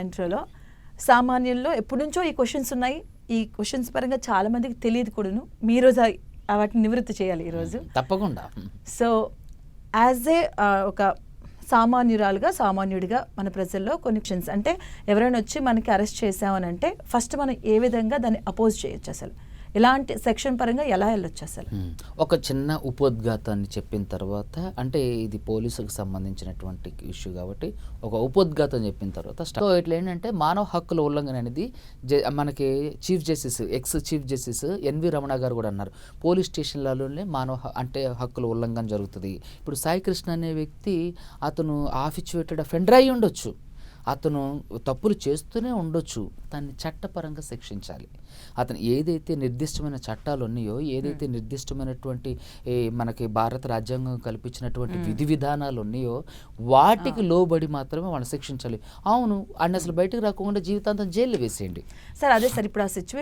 ఇంట్రోలో సామాన్యుల్లో ఎప్పటి నుంచో ఈ క్వశ్చన్స్ ఉన్నాయి. ఈ క్వశ్చన్స్ పరంగా చాలా మందికి తెలియదు కూడాను. మీ రోజు వాటిని నివృత్తి చేయాలి ఈరోజు తప్పకుండా. సో యాజ్ ఏ ఒక సామాన్యుడిగా మన ప్రజల్లో కొన్ని క్వశ్చన్స్, అంటే ఎవరైనా వచ్చి మనకి అరెస్ట్ చేసామని అంటే ఫస్ట్ మనం ఏ విధంగా దాన్ని అపోజ్ చేయొచ్చు, అసలు ఇలాంటి సెక్షన్ పరంగా ఎలా వెళ్ళొచ్చు అసలు? ఒక చిన్న ఉపోద్ఘాతాన్ని చెప్పిన తర్వాత, అంటే ఇది పోలీసుకు సంబంధించినటువంటి ఇష్యూ కాబట్టి ఒక ఉపోద్ఘాతం చెప్పిన తర్వాత సో ఇట్లా ఏంటంటే మానవ హక్కుల ఉల్లంఘన అనేది మనకి chief justice ex chief justice NV Ramana గారు కూడా అన్నారు, పోలీస్ స్టేషన్లలోనే అంటే హక్కుల ఉల్లంఘన జరుగుతుంది. ఇప్పుడు సాయి కృష్ణ అనే వ్యక్తి అతను హాబిచ్యుయేటెడ్ అఫెండర్ అయి ఉండొచ్చు, అతను తప్పులు చేస్తూనే ఉండొచ్చు, దాన్ని చట్టపరంగా శిక్షించాలి. అతను ఏదైతే నిర్దిష్టమైన చట్టాలు ఉన్నాయో, ఏదైతే నిర్దిష్టమైనటువంటి మనకి భారత రాజ్యాంగం కల్పించినటువంటి విధి విధానాలు ఉన్నాయో వాటికి లోబడి మాత్రమే వాళ్ళని శిక్షించాలి. అవును, అన్ని అసలు బయటకు రాకుండా జీవితాంతం జైల్లో వేసేయండి సార్. అదే సార్, ఇప్పుడు ఆ సిచ్యువేషన్